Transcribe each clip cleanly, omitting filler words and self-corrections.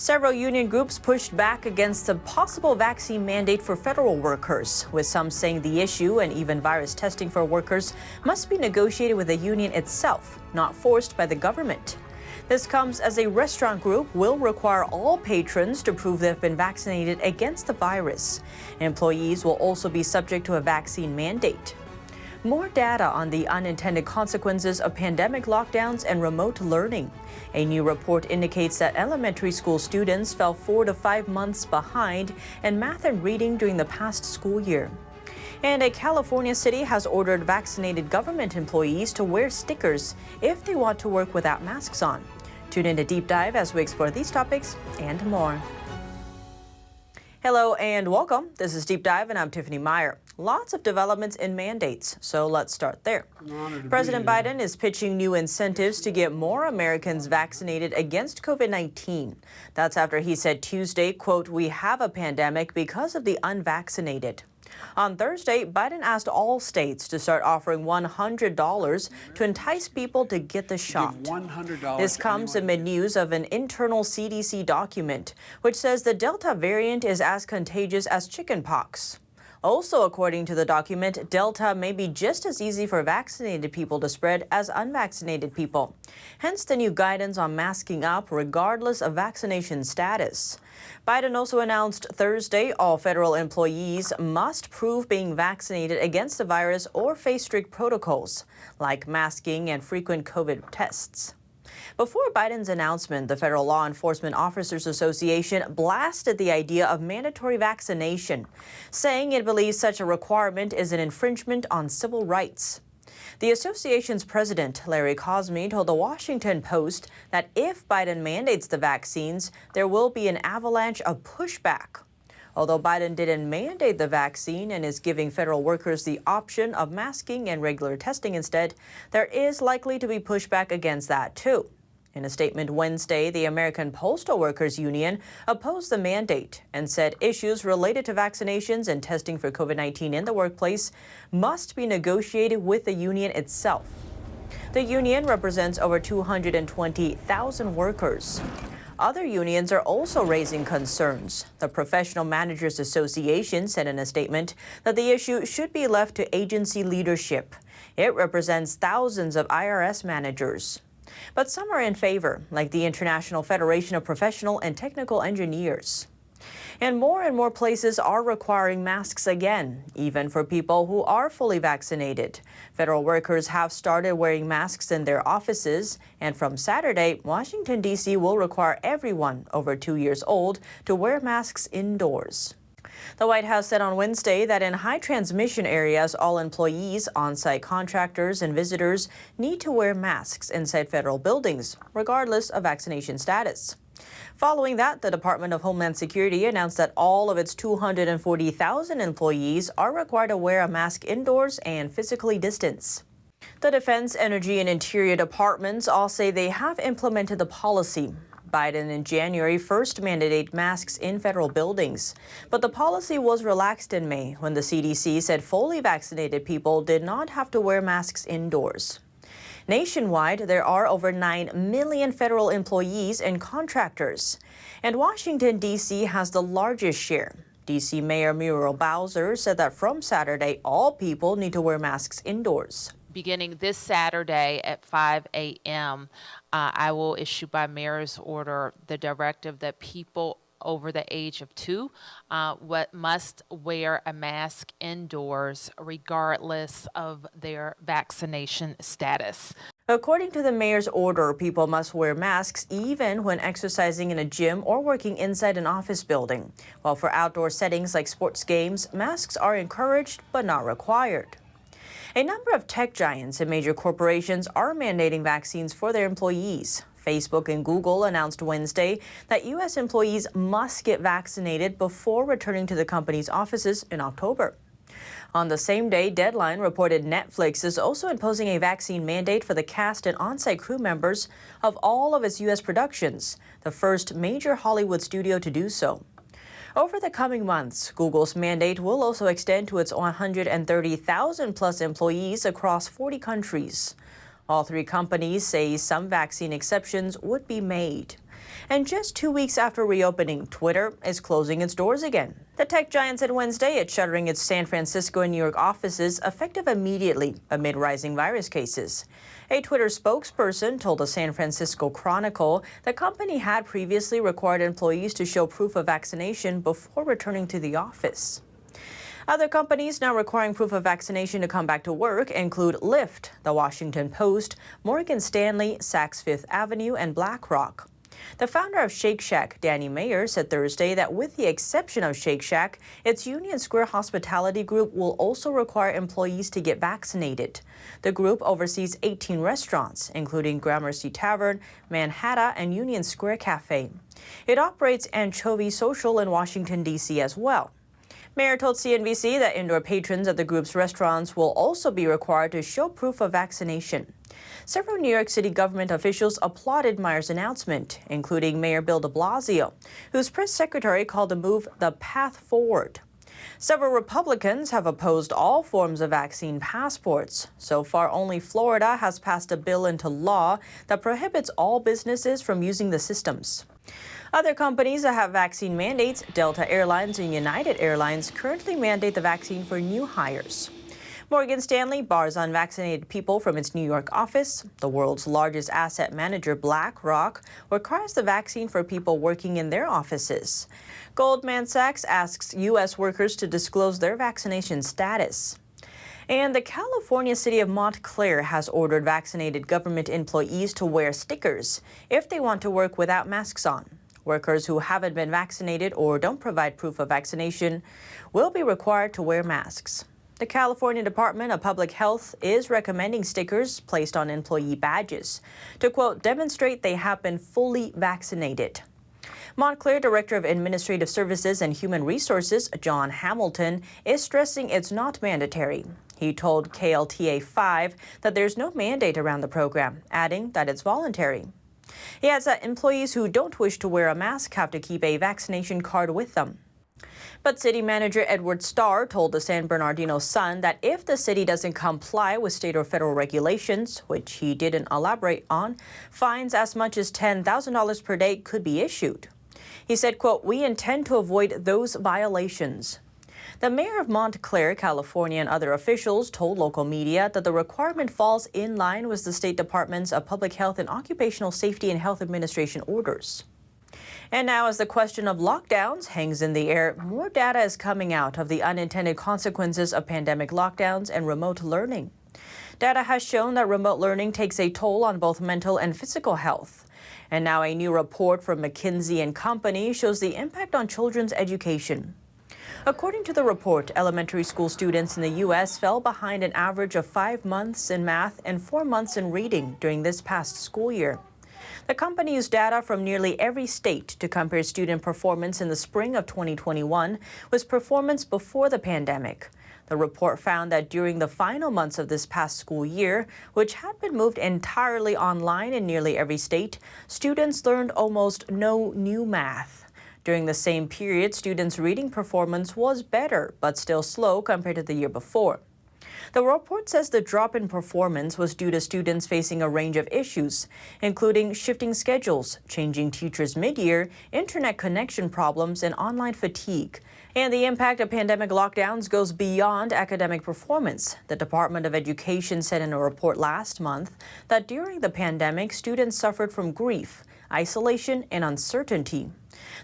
Several union groups pushed back against a possible vaccine mandate for federal workers, with some saying the issue and even virus testing for workers must be negotiated with the union itself, not forced by the government. This comes as a restaurant group will require all patrons to prove they've been vaccinated against the virus. Employees will also be subject to a vaccine mandate. More data on the unintended consequences of pandemic lockdowns and remote learning. A new report indicates that elementary school students fell 4 to 5 months behind in math and reading during the past school year. And a California city has ordered vaccinated government employees to wear stickers if they want to work without masks on. Tune in to Deep Dive as we explore these topics and more. Hello and welcome. This is Deep Dive and I'm Tiffany Meier. Lots of developments in mandates, so let's start there. President Biden is pitching new incentives to get more Americans vaccinated against COVID-19. That's after he said Tuesday, quote, "We have a pandemic because of the unvaccinated." On Thursday, Biden asked all states to start offering $100 to entice people to get the shot. This comes amid news of an internal CDC document, which says the Delta variant is as contagious as chickenpox. Also, according to the document, Delta may be just as easy for vaccinated people to spread as unvaccinated people. Hence the new guidance on masking up regardless of vaccination status. Biden also announced Thursday all federal employees must prove being vaccinated against the virus or face strict protocols, like masking and frequent COVID tests. Before Biden's announcement, the Federal Law Enforcement Officers Association blasted the idea of mandatory vaccination, saying it believes such a requirement is an infringement on civil rights. The association's president, Larry Cos-me, told the Washington Post that if Biden mandates the vaccines, there will be an avalanche of pushback. Although Biden didn't mandate the vaccine and is giving federal workers the option of masking and regular testing instead, there is likely to be pushback against that too. In a statement Wednesday, the American Postal Workers Union opposed the mandate and said issues related to vaccinations and testing for COVID-19 in the workplace must be negotiated with the union itself. The union represents over 220,000 workers. Other unions are also raising concerns. The Professional Managers Association said in a statement that the issue should be left to agency leadership. It represents thousands of IRS managers. But some are in favor, like the International Federation of Professional and Technical Engineers. And more places are requiring masks again, even for people who are fully vaccinated. Federal workers have started wearing masks in their offices, and from Saturday, Washington, D.C. will require everyone over 2 years old to wear masks indoors. The White House said on Wednesday that in high transmission areas, all employees, on-site contractors, and visitors need to wear masks inside federal buildings, regardless of vaccination status. Following that, the Department of Homeland Security announced that all of its 240,000 employees are required to wear a mask indoors and physically distance. The Defense, Energy, and Interior Departments all say they have implemented the policy. Biden in January first mandated masks in federal buildings, but the policy was relaxed in May when the CDC said fully vaccinated people did not have to wear masks indoors. Nationwide, there are over 9 million federal employees and contractors, and Washington, D.C. has the largest share. D.C. Mayor Muriel Bowser said that from Saturday, all people need to wear masks indoors. Beginning this Saturday at 5 a.m., I will issue by mayor's order the directive that people over the age of 2 must wear a mask indoors regardless of their vaccination status. According to the mayor's order, people must wear masks even when exercising in a gym or working inside an office building. While for outdoor settings like sports games, masks are encouraged but not required. A number of tech giants and major corporations are mandating vaccines for their employees. Facebook and Google announced Wednesday that U.S. employees must get vaccinated before returning to the company's offices in October. On the same day, Deadline reported Netflix is also imposing a vaccine mandate for the cast and on-site crew members of all of its U.S. productions, the first major Hollywood studio to do so. Over the coming months, Google's mandate will also extend to its 130,000 plus employees across 40 countries. All three companies say some vaccine exceptions would be made. And just 2 weeks after reopening, Twitter is closing its doors again. The tech giant said Wednesday it's shuttering its San Francisco and New York offices effective immediately amid rising virus cases. A Twitter spokesperson told the San Francisco Chronicle the company had previously required employees to show proof of vaccination before returning to the office. Other companies now requiring proof of vaccination to come back to work include Lyft, The Washington Post, Morgan Stanley, Saks Fifth Avenue, and BlackRock. The founder of Shake Shack, Danny Meier, said Thursday that with the exception of Shake Shack, its Union Square Hospitality Group will also require employees to get vaccinated. The group oversees 18 restaurants, including Gramercy Tavern, Manhattan, and Union Square Cafe. It operates Anchovy Social in Washington, D.C. as well. Meier told CNBC that indoor patrons at the group's restaurants will also be required to show proof of vaccination. Several New York City government officials applauded Meier's announcement, including Mayor Bill de Blasio, whose press secretary called the move the path forward. Several Republicans have opposed all forms of vaccine passports. So far, only Florida has passed a bill into law that prohibits all businesses from using the systems. Other companies that have vaccine mandates, Delta Airlines and United Airlines, currently mandate the vaccine for new hires. Morgan Stanley bars unvaccinated people from its New York office. The world's largest asset manager, BlackRock, requires the vaccine for people working in their offices. Goldman Sachs asks U.S. workers to disclose their vaccination status. And the California city of Montclair has ordered vaccinated government employees to wear stickers if they want to work without masks on. Workers who haven't been vaccinated or don't provide proof of vaccination will be required to wear masks. The California Department of Public Health is recommending stickers placed on employee badges to, quote, demonstrate they have been fully vaccinated. Montclair Director of Administrative Services and Human Resources, John Hamilton, is stressing it's not mandatory. He told KLTA 5 that there's no mandate around the program, adding that it's voluntary. He adds that employees who don't wish to wear a mask have to keep a vaccination card with them. But City Manager Edward Starr told the San Bernardino Sun that if the city doesn't comply with state or federal regulations, which he didn't elaborate on, fines as much as $10,000 per day could be issued. He said, quote, we intend to avoid those violations. The mayor of Montclair, California, and other officials told local media that the requirement falls in line with the State Department's Public Health and Occupational Safety and Health Administration orders. And now, as the question of lockdowns hangs in the air, more data is coming out of the unintended consequences of pandemic lockdowns and remote learning. Data has shown that remote learning takes a toll on both mental and physical health. And now a new report from McKinsey & Company shows the impact on children's education. According to the report, elementary school students in the U.S. fell behind an average of 5 months in math and 4 months in reading during this past school year. The company used data from nearly every state to compare student performance in the spring of 2021 with performance before the pandemic. The report found that during the final months of this past school year, which had been moved entirely online in nearly every state, students learned almost no new math. During the same period, students' reading performance was better, but still slow compared to the year before. The report says the drop in performance was due to students facing a range of issues, including shifting schedules, changing teachers mid-year, internet connection problems, and online fatigue. And the impact of pandemic lockdowns goes beyond academic performance. The Department of Education said in a report last month that during the pandemic, students suffered from grief, isolation, and uncertainty.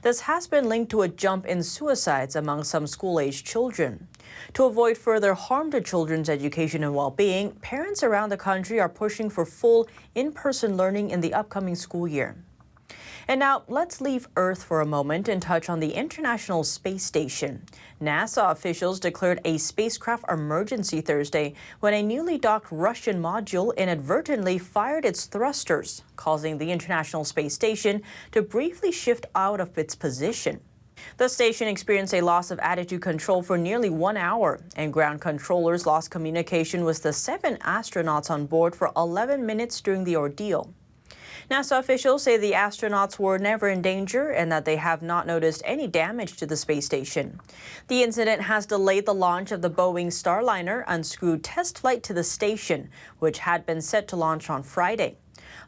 This has been linked to a jump in suicides among some school-aged children. To avoid further harm to children's education and well-being, parents around the country are pushing for full in-person learning in the upcoming school year. And now let's leave Earth for a moment and touch on the International Space Station. NASA officials declared a spacecraft emergency Thursday when a newly docked Russian module inadvertently fired its thrusters, causing the International Space Station to briefly shift out of its position. The station experienced a loss of attitude control for nearly 1 hour, and ground controllers lost communication with the 7 astronauts on board for 11 minutes during the ordeal. NASA officials say the astronauts were never in danger and that they have not noticed any damage to the space station. The incident has delayed the launch of the Boeing Starliner unscrewed test flight to the station, which had been set to launch on Friday.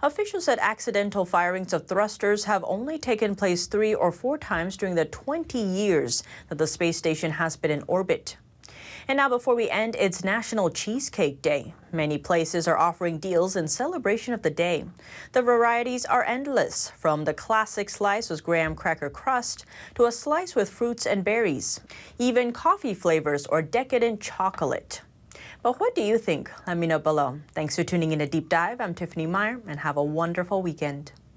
Officials said accidental firings of thrusters have only taken place 3 or 4 times during the 20 years that the space station has been in orbit. And now, before we end, it's National Cheesecake Day. Many places are offering deals in celebration of the day. The varieties are endless, from the classic slice with graham cracker crust to a slice with fruits and berries, even coffee flavors or decadent chocolate. But what do you think? Let me know below. Thanks for tuning in to Deep Dive. I'm Tiffany Meier, and have a wonderful weekend.